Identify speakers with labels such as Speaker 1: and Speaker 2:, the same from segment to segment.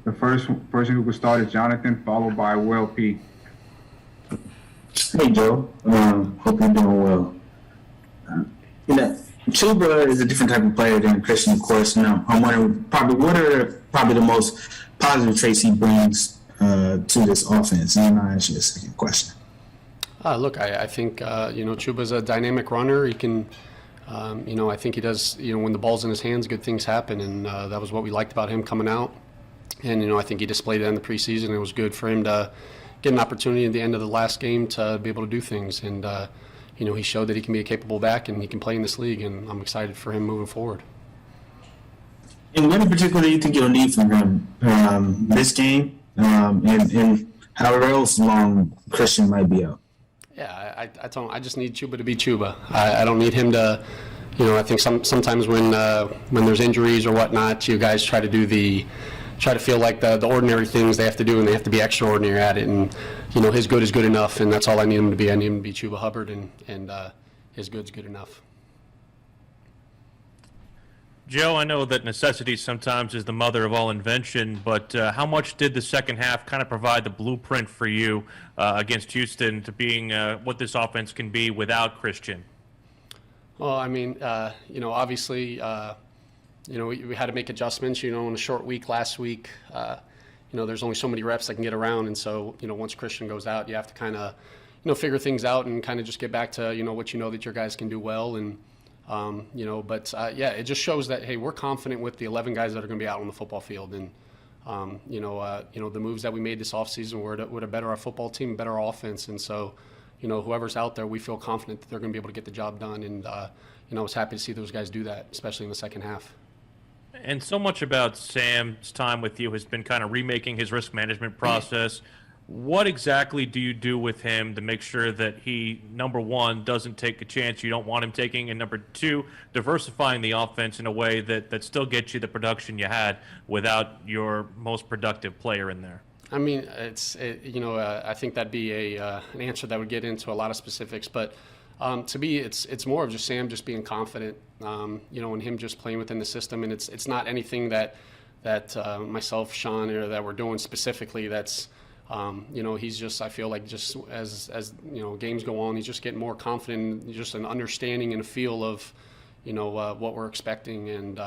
Speaker 1: The first person who will start is Jonathan, followed by Will P.
Speaker 2: Hey, Joe. Hope you're doing well. Chuba is a different type of player than Christian, of course. Now, I'm wondering what are probably the most positive traits he brings to this offense? And I'll ask you a second question.
Speaker 3: Look, I think, Chuba's a dynamic runner. He can, I think he does, when the ball's in his hands, good things happen. And that was what we liked about him coming out. And, I think he displayed it in the preseason. It was good for him to get an opportunity at the end of the last game to be able to do things. And, he showed that he can be a capable back and he can play in this league. And I'm excited for him moving forward.
Speaker 2: And what in particular do you think you'll need from him this game and however else long Christian might be out?
Speaker 3: Yeah, I just need Chuba to be Chuba. I don't need him to, I think sometimes when there's injuries or whatnot, you guys try to feel like the ordinary things they have to do and they have to be extraordinary at it. And, his good is good enough, and that's all I need him to be. I need him to be Chuba Hubbard, and his good's good enough.
Speaker 4: Joe, I know that necessity sometimes is the mother of all invention, but how much did the second half kind of provide the blueprint for you against Houston to being what this offense can be without Christian?
Speaker 3: Well, I mean, obviously, we had to make adjustments, in a short week last week. There's only so many reps that can get around, and so, once Christian goes out, you have to kind of, figure things out and kind of just get back to, what that your guys can do well. And it just shows that, hey, we're confident with the 11 guys that are going to be out on the football field. And, the moves that we made this offseason were to better our football team, better our offense. And so, whoever's out there, we feel confident that they're going to be able to get the job done. And, I was happy to see those guys do that, especially in the second half.
Speaker 4: And so much about Sam's time with you has been kind of remaking his risk management process. What exactly do you do with him to make sure that he, number one, doesn't take a chance you don't want him taking, and number two, diversifying the offense in a way that still gets you the production you had without your most productive player in there?
Speaker 3: I mean, I think that'd be an answer that would get into a lot of specifics, but to me, it's more of just Sam just being confident, and him just playing within the system, and it's not anything that myself, Sean, or that we're doing specifically. That's he's just, I feel like just as games go on, he's just getting more confident, just an understanding and a feel of what we're expecting, and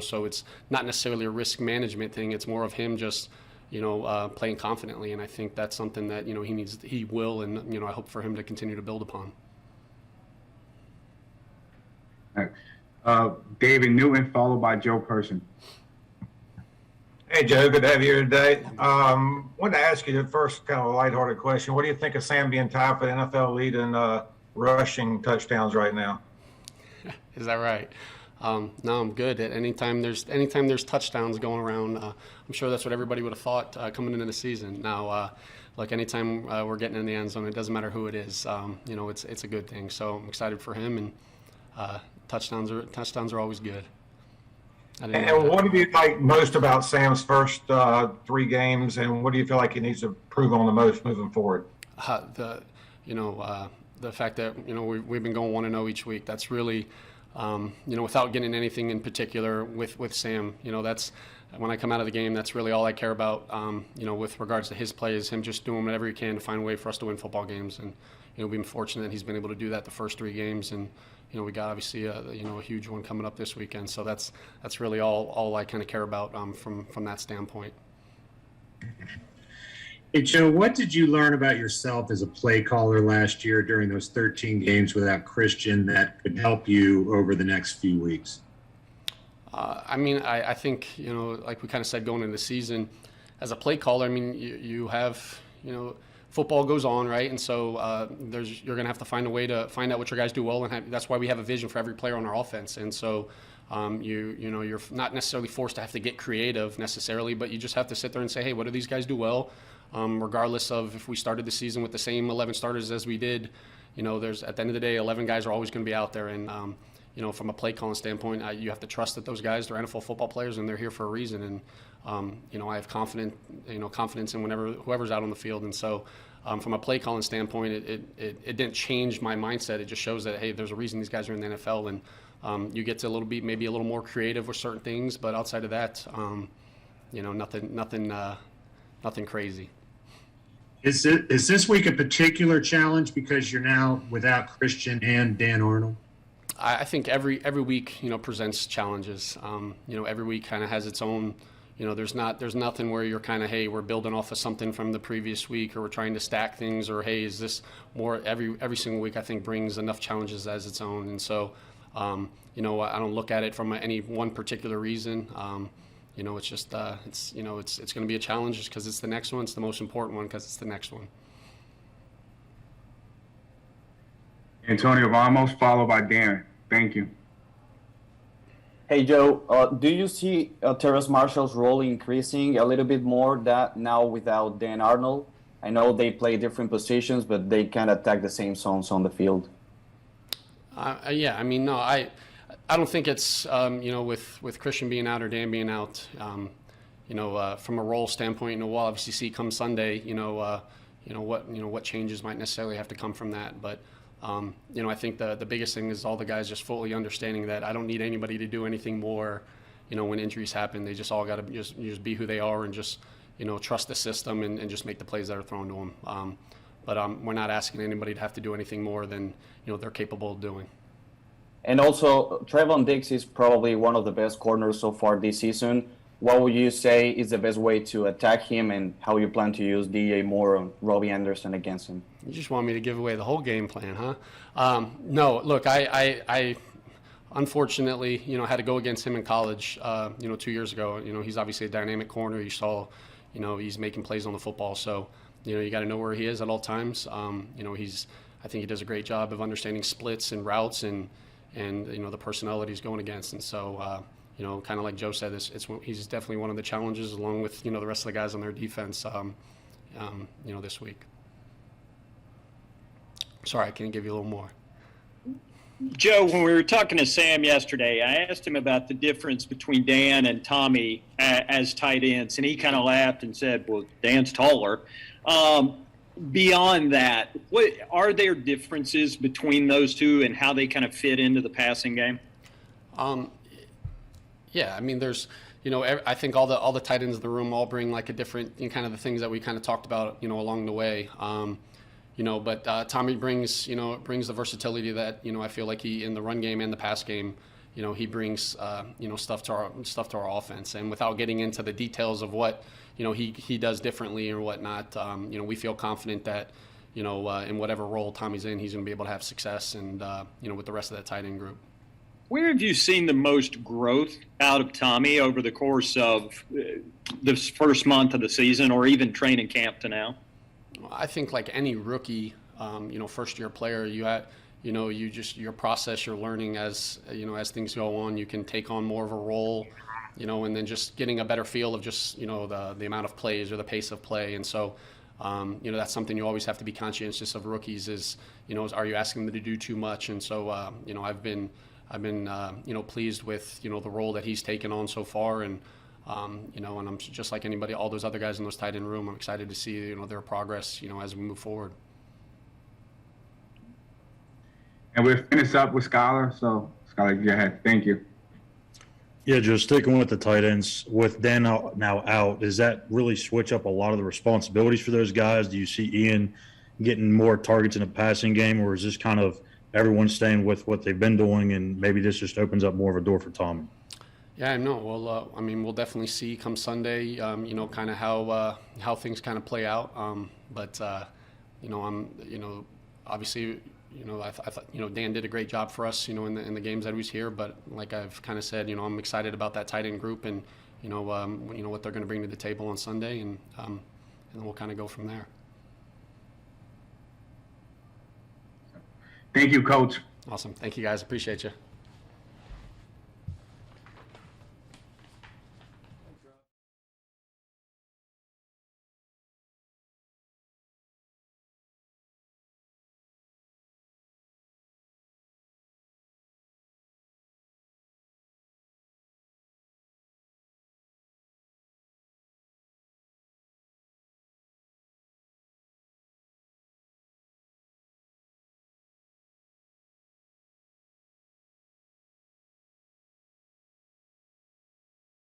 Speaker 3: so it's not necessarily a risk management thing. It's more of him just playing confidently, and I think that's something that he will, and I hope for him to continue to build upon.
Speaker 1: David Newton, followed by Joe Person.
Speaker 5: Hey, Joe, good to have you here today. Wanted to ask you the first kind of a lighthearted question. What do you think of Sam being tied for the NFL lead in rushing touchdowns right now?
Speaker 3: Is that right? No, I'm good. Anytime there's touchdowns going around, I'm sure that's what everybody would have thought coming into the season. Now, anytime we're getting in the end zone, it doesn't matter who it is. It's a good thing. So I'm excited for him, and touchdowns are always good.
Speaker 5: And what do you like most about Sam's first 3 games, and what do you feel like he needs to improve on the most moving forward?
Speaker 3: The fact that we've been going 1-0 each week. That's really without getting anything in particular with Sam. That's when I come out of the game. That's really all I care about. With regards to his play, is him just doing whatever he can to find a way for us to win football games. And we've been fortunate that he's been able to do that the first 3 games. And we got obviously a huge one coming up this weekend. So that's really all I kind of care about from that standpoint.
Speaker 6: Hey, Joe, what did you learn about yourself as a play caller last year during those 13 games without Christian that could help you over the next few weeks?
Speaker 3: I think, like we kind of said going into the season, as a play caller, you have, football goes on, right? And so you're going to have to find a way to find out what your guys do well, and that's why we have a vision for every player on our offense. And so you're not necessarily forced to have to get creative necessarily, but you just have to sit there and say, hey, what do these guys do well? Regardless of if we started the season with the same 11 starters as we did, there's at the end of the day, 11 guys are always going to be out there. And, from a play calling standpoint, you have to trust that those guys, they're NFL football players and they're here for a reason. And, I have confidence in whoever's out on the field. And so from a play calling standpoint, it didn't change my mindset. It just shows that, hey, there's a reason these guys are in the NFL. And you get to maybe a little more creative with certain things. But outside of that, nothing crazy.
Speaker 6: Is this week a particular challenge because you're now without Christian and Dan Arnold?
Speaker 3: I think every week, presents challenges. Every week kind of has its own. There's nothing where you're kind of, hey, we're building off of something from the previous week, or we're trying to stack things, or hey, is this more? Every single week I think brings enough challenges as its own, and so I don't look at it from any one particular reason. It's just it's going to be a challenge just because it's the next one. It's the most important one because it's the next one.
Speaker 1: Antonio Ramos, followed by Darren. Thank you.
Speaker 7: Hey Joe, do you see Terrace Marshall's role increasing a little bit more that now without Dan Arnold? I know they play different positions, but they kind of attack the same zones on the field.
Speaker 3: Yeah, I mean, no, I don't think it's with Christian being out or Dan being out, from a role standpoint, we'll obviously see come Sunday, what changes might necessarily have to come from that, but. I think the biggest thing is all the guys just fully understanding that I don't need anybody to do anything more, when injuries happen. They just all got to just be who they are and just, trust the system and just make the plays that are thrown to them. But we're not asking anybody to have to do anything more than, they're capable of doing.
Speaker 7: And also, Trevon Diggs is probably one of the best corners so far this season. What would you say is the best way to attack him, and how you plan to use DJ Moore and Robbie Anderson against him?
Speaker 3: You just want me to give away the whole game plan, huh? No, look, I unfortunately, had to go against him in college, 2 years ago. He's obviously a dynamic corner. You saw, he's making plays on the football. So, you got to know where he is at all times. I think he does a great job of understanding splits and routes and the personnel that he's going against. And so, kind of like Joe said, he's definitely one of the challenges along with, the rest of the guys on their defense, this week. Sorry, I can't give you a little more.
Speaker 8: Joe, when we were talking to Sam yesterday, I asked him about the difference between Dan and Tommy as tight ends, and he kind of laughed and said, well, Dan's taller. Beyond that, what are there differences between those two and how they kind of fit into the passing game?
Speaker 3: Yeah, I mean, there's, I think all the tight ends in the room all bring like a different, kind of the things that we kind of talked about, along the way. But Tommy brings the versatility that, I feel like he, in the run game and the pass game, he brings, stuff to our offense. And without getting into the details of what, he does differently or whatnot, we feel confident that, in whatever role Tommy's in, he's going to be able to have success and, with the rest of that tight end group.
Speaker 8: Where have you seen the most growth out of Tommy over the course of this first month of the season or even training camp to now?
Speaker 3: I think like any rookie, first year player, your process, you're learning as things go on, you can take on more of a role, and then just getting a better feel of just, the amount of plays or the pace of play. And so, that's something you always have to be conscientious of rookies is, are you asking them to do too much? And so, I've been pleased with, the role that he's taken on so far. And and I'm just like anybody, all those other guys in those tight end room, I'm excited to see, their progress, as we move forward.
Speaker 1: And we'll finish up with Skylar. So, Skylar, go ahead. Thank you.
Speaker 9: Yeah, just sticking with the tight ends, with Dan now out, does that really switch up a lot of the responsibilities for those guys? Do you see Ian getting more targets in the passing game, or is this kind of everyone staying with what they've been doing, and maybe this just opens up more of a door for Tommy?
Speaker 3: Yeah, no. Well, we'll definitely see come Sunday, kind of how things kind of play out. But obviously, I thought, Dan did a great job for us, in the games that he was here. But like I've kind of said, I'm excited about that tight end group and, what they're going to bring to the table on Sunday, and then we'll kind of go from there.
Speaker 1: Thank you, Coach.
Speaker 3: Awesome. Thank you, guys. Appreciate you.